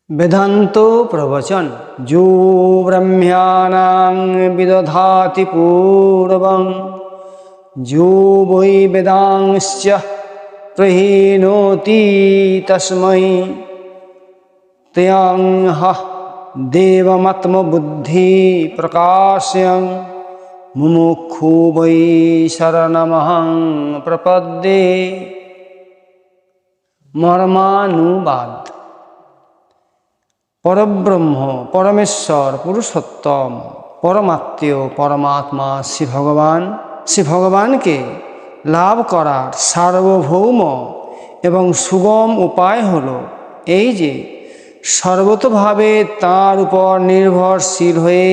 वेदांतो प्रवचन जो ब्रह्म्यानां विदधाति पूर्वं जो वै वेदांश्च प्रहीनोति तस्मै त्यंह देवमत्मबुद्धि प्रकाश्यं मुमुक्षु वै शरणमहं प्रपद्ये। मर्मानुवाद। परब्रह्म परमेश्वर पुरुषोत्तम परमात्म्य परमात्मा श्री भगवान के लाभ करार सार्वभौम एवं सुगम उपाय हलो এই যে সর্বতোভাবে তার উপর নির্ভরশীল হয়ে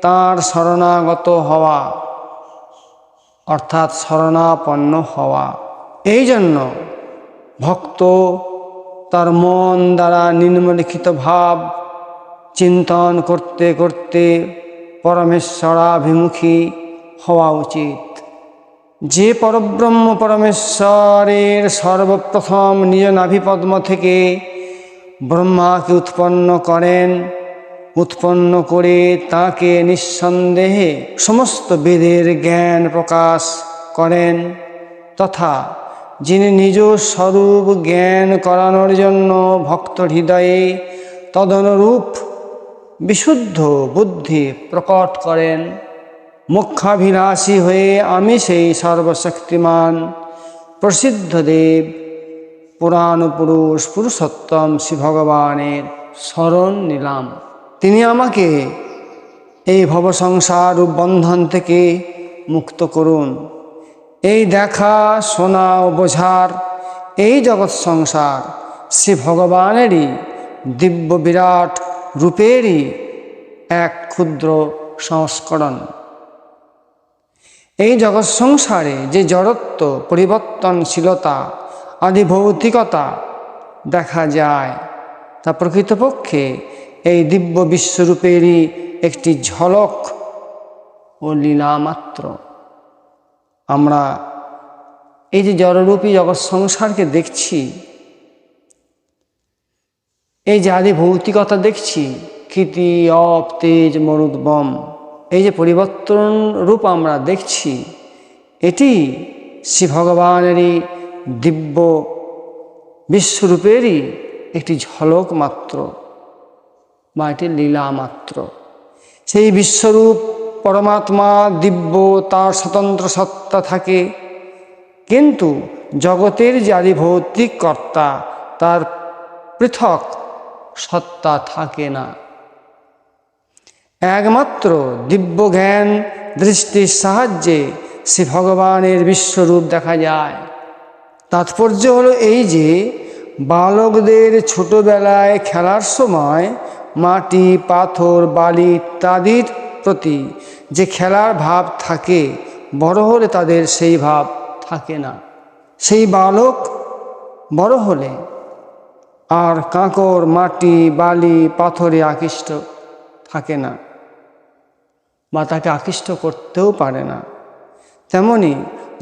তার শরণাগত হওয়া অর্থাৎ শরণাপন্ন হওয়া। এই জন্য ভক্ত তার মন দ্বারা নিম্নলিখিত ভাব চিন্তন করতে করতে পরমেশ্বরাভিমুখী হওয়া উচিত। যে পরব্রহ্ম পরমেশ্বরের সর্বপ্রথম নিজ নাভিপদ্ম থেকে ব্রহ্মাকে উৎপন্ন করেন, উৎপন্ন করে তাকে নিঃসন্দেহে সমস্ত বেদের জ্ঞান প্রকাশ করেন, তথা যিনি নিজ স্বরূপ জ্ঞান করানোর জন্য ভক্ত হৃদয়ে তদনুরূপ বিশুদ্ধ বুদ্ধি প্রকট করেন, মোক্ষাভিলাষী হয়ে আমি সেই সর্বশক্তিমান প্রসিদ্ধ দেব পুরাণ পুরুষ পুরুষোত্তম শ্রী ভগবানের শরণ নিলাম। তিনি আমাকে এই ভবসংসার বন্ধন থেকে মুক্ত করুন। এই দেখা শোনা ও বোঝার এই জগৎ সংসার শ্রী ভগবানেরই দিব্য বিরাট রূপেরই এক ক্ষুদ্র সংস্করণ। এই জগৎ সংসারে যে জড়ত্ব পরিবর্তনশীলতা আদি ভৌতিকতা দেখা যায় তা প্রকৃতপক্ষে এই দিব্য বিশ্বরূপেরই একটি ঝলক ও লীলা মাত্র। আমরা এই যে জড়রূপী জগৎ সংসারকে দেখছি, এই যে আদি ভৌতিকতা দেখছি, ক্ষিতি অপ তেজ মরুদ্বম, এই যে পরিবর্তন রূপ আমরা দেখছি, এটি শ্রী ভগবানেরই দিব্য বিশ্বরূপেরই একটি ঝলক মাত্র বা এটি লীলা মাত্র। সেই বিশ্বরূপ পরমাত্মা দিব্য, তার স্বতন্ত্র সত্তা থাকে, কিন্তু জগতের যে আদি ভৌতিক কর্তা তার পৃথক সত্তা থাকে না। একমাত্র দিব্য জ্ঞান দৃষ্টির সাহায্যে শ্রী ভগবানের বিশ্বরূপ দেখা যায়। তাৎপর্য হলো এই যে বালকদের ছোটবেলায় খেলার সময় মাটি পাথর বালি ইত্যাদির প্রতি যে খেলার ভাব থাকে, বড় হলে তাদের সেই ভাব থাকে না। সেই বালক বড় হলে আর কাঁকর মাটি বালি পাথরে আকৃষ্ট থাকে না বা তাকে আকৃষ্ট করতেও পারে না। তেমনি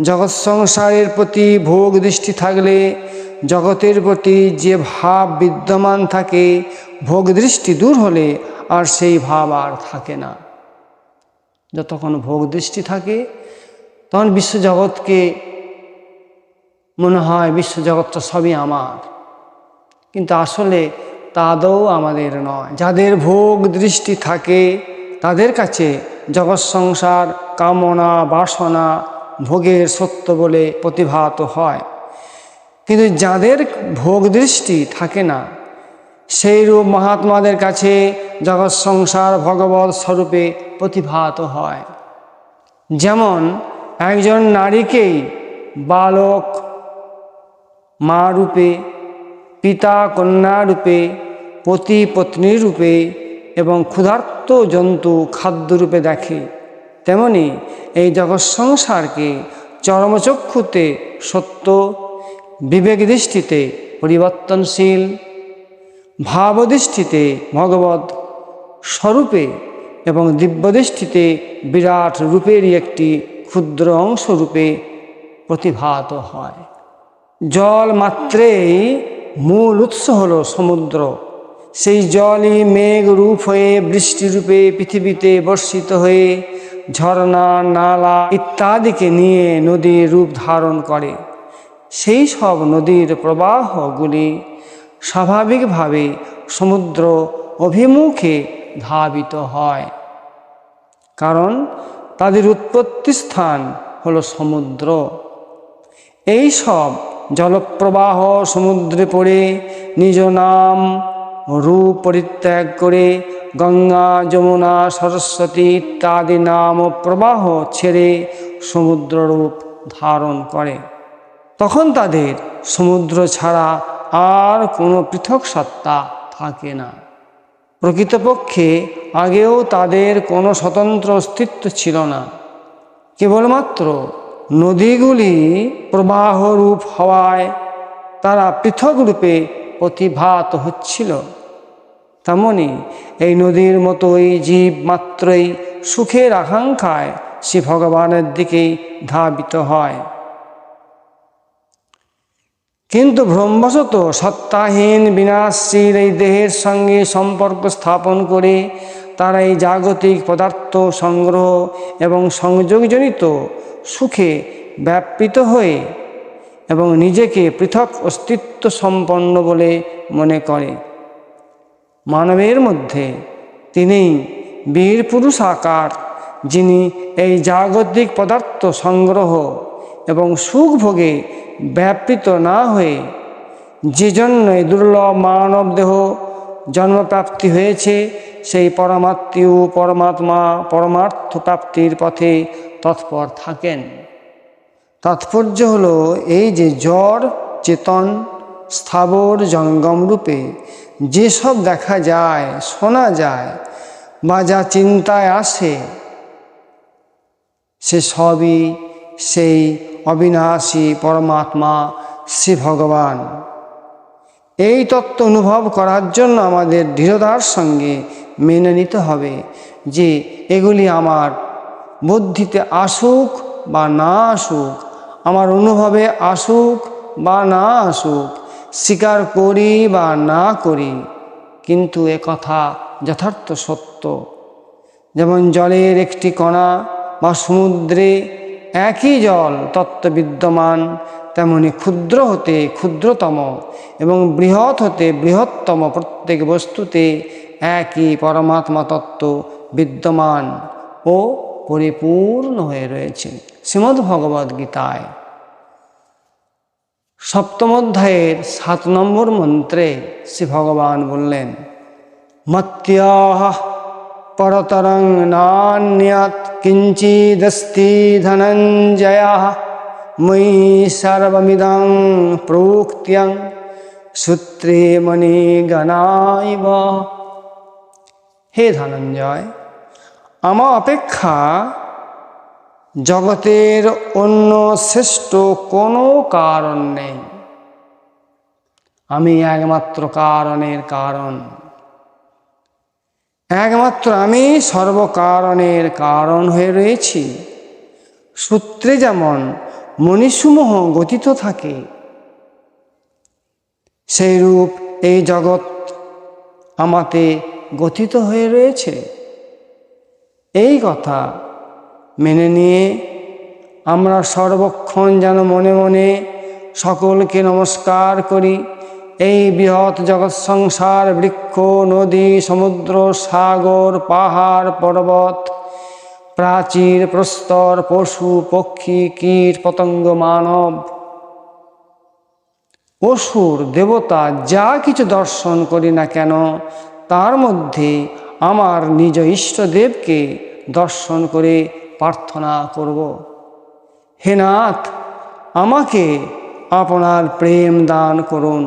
জগৎ সংসারের প্রতি ভোগ দৃষ্টি থাকলে জগতের প্রতি যে ভাব বিদ্যমান থাকে, ভোগ দৃষ্টি দূর হলে আর সেই ভাব আর থাকে না। যতক্ষণ ভোগ দৃষ্টি থাকে তখন বিশ্বজগৎকে মনে হয় বিশ্বজগৎটা সবই আমার, কিন্তু আসলে তা আদৌ আমাদের নয়। যাদের ভোগ দৃষ্টি থাকে তাদের কাছে জগৎ সংসার কামনা বাসনা ভোগের সত্য বলে প্রতিভাত হয়, কিন্তু যাদের ভোগ দৃষ্টি থাকে না সেই রূপ মহাত্মাদের কাছে জগৎ সংসার ভগবৎ স্বরূপে প্রতিভাত হয়। যেমন একজন নারীকেই বালক মা রূপে, পিতা কন্যা রূপে, পতি পত্নী রূপে এবং ক্ষুধার্ত জন্তু খাদ্যরূপে দেখে, তেমনি এই জগৎ সংসারকে চরমচক্ষুতে সত্য, বিবেক দৃষ্টিতে পরিবর্তনশীল, ভাবদৃষ্টিতে ভগবৎ স্বরূপে এবং দিব্যদৃষ্টিতে বিরাট রূপেরই একটি ক্ষুদ্র অংশ রূপে প্রতিভাত হয়। জল মাত্রেই মূল উৎস হল সমুদ্র, সেই জলই মেঘ রূপ হয়ে বৃষ্টিরূপে পৃথিবীতে বর্ষিত হয়ে ঝর্ণা, নালা ইত্যাদিকে নিয়ে নদীর রূপ ধারণ করে। সেই সব নদীর প্রবাহগুলি স্বাভাবিকভাবে সমুদ্র অভিমুখে ধাবিত হয়, কারণ তাদের উৎপত্তি স্থান হলো সমুদ্র। এই সব জলপ্রবাহ সমুদ্রে পড়ে নিজ নাম রূপ পরিত্যাগ করে গঙ্গা, যমুনা, সরস্বতী ইত্যাদি নাম ও প্রবাহ ছেড়ে সমুদ্র রূপ ধারণ করে। তখন তাদের সমুদ্র ছাড়া আর কোনো পৃথক সত্তা থাকে না। প্রকৃতপক্ষে আগেও তাদের কোনো স্বতন্ত্র অস্তিত্ব ছিল না, কেবলমাত্র নদীগুলি প্রবাহ রূপ হওয়ায় তারা পৃথক রূপে প্রতিভাত হচ্ছিল। তেমনি এই নদীর মতোই জীব মাত্রই সুখের আকাঙ্ক্ষায় শ্রী ভগবানের দিকেই ধাবিত হয়। কিন্তু ভ্রমবশত সত্তাহীন বিনাশশীল এই দেহের সঙ্গে সম্পর্ক স্থাপন করে তারা এই জাগতিক পদার্থ সংগ্রহ এবং সংযোগজনিত সুখে ব্যাপৃত হয়ে এবং নিজেকে পৃথক অস্তিত্ব সম্পন্ন বলে মনে করে। মানবের মধ্যে তিনিই বীর পুরুষ আকার, যিনি এই জাগতিক পদার্থ সংগ্রহ এবং সুখ ভোগে ব্যাপৃত না হয়ে যে জন্য দুর্লভ মানব দেহ জন্মপ্রাপ্তি হয়েছে, সেই পরমাত্মীয় পরমাত্মা পরমার্থ প্রাপ্তির পথে তৎপর থাকেন। তাৎপর্য হলো এই যে জড় চেতন স্থাবর জঙ্গম রূপে যেসব দেখা যায়, শোনা যায় বা যা চিন্তায় আসে, সে সবই সেই অবিনাশী পরমাত্মা শ্রী ভগবান। এই তত্ত্ব অনুভব করার জন্য আমাদের দৃঢ়তার সঙ্গে মেনে নিতে হবে যে এগুলি আমার বুদ্ধিতে আসুক বা না আসুক, আমার অনুভবে আসুক বা না আসুক, স্বীকার করি বা না করি, কিন্তু এ কথা যথার্থ সত্য। যেমন জলের একটি কণা বা সমুদ্রে একই জল তত্ত্ব বিদ্যমান, তেমনি ক্ষুদ্র হতে ক্ষুদ্রতম এবং বৃহৎ হতে বৃহত্তম প্রত্যেক বস্তুতে একই পরমাত্মা তত্ত্ব বিদ্যমান ও পরিপূর্ণ হয়ে রয়েছে। শ্রীমদ্ ভগবদ্ গীতায় 7ম অধ্যায়ের 7 নম্বর মন্ত্রে শ্রী ভগবান বললেন, মত্যাহ পরতরং নান্যৎ কিঞ্চিদস্তি ধনঞ্জয়ঃ ময়ি সর্বমিদং প্রোক্ত্যং সূত্রে মণিগণাইব। হে ধনঞ্জয়, আমার অপেক্ষা জগতের অন্য শ্রেষ্ঠ কোনো কারণ নেই। আমি একমাত্র কারণের কারণ, একমাত্র আমি সর্বকারণের কারণ হয়ে রয়েছি। সূত্রে যেমন মণিসমূহ গঠিত থাকে, সেইরূপ এই জগৎ আমাতে গঠিত হয়ে রয়েছে। এই কথা মেনে নিয়ে আমরা সর্বক্ষণ যেন মনে মনে সকলকে নমস্কার করি। এই বৃহৎ জগৎ সংসার, বৃক্ষ, নদী, সমুদ্র, সাগর, পাহাড়, পর্বত, প্রাচীর, প্রস্তর, পশু, পক্ষী, কীট, পতঙ্গ, মানব, অসুর, দেবতা যা কিছু দর্শন করি না কেন, তার মধ্যে আমার নিজ ইষ্টদেবকে দর্শন করে প্রার্থনা করব। হে নাথ, আমাকে আপনার প্রেম দান করুন,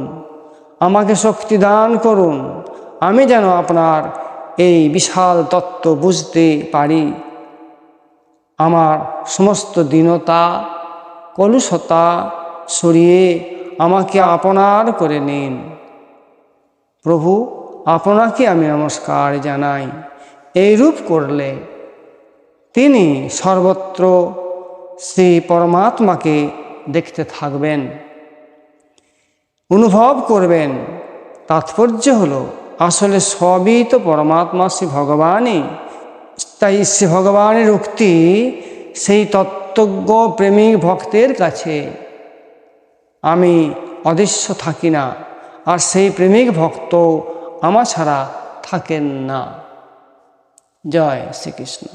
আমাকে শক্তি দান করুন, আমি যেন আপনার এই বিশাল তত্ত্ব বুঝতে পারি। আমার সমস্ত দীনতা কলুষতা সরিয়ে আমাকে আপনার করে নিন। প্রভু, আপনাকে আমি নমস্কার জানাই। এইরূপ করলে তিনি সর্বত্র শ্রী পরমাত্মাকে দেখতে থাকবেন, অনুভব করবেন। তাৎপর্য হলো আসলে সবই তো পরমাত্মা শ্রী ভগবানই। তাই শ্রী ভগবানের উক্তি সেই তত্ত্বজ্ঞ প্রেমিক ভক্তের কাছে, আমি অদৃশ্য থাকি না, আর সেই প্রেমিক ভক্ত আমার ছাড়া থাকেন না। জয় শ্রীকৃষ্ণ।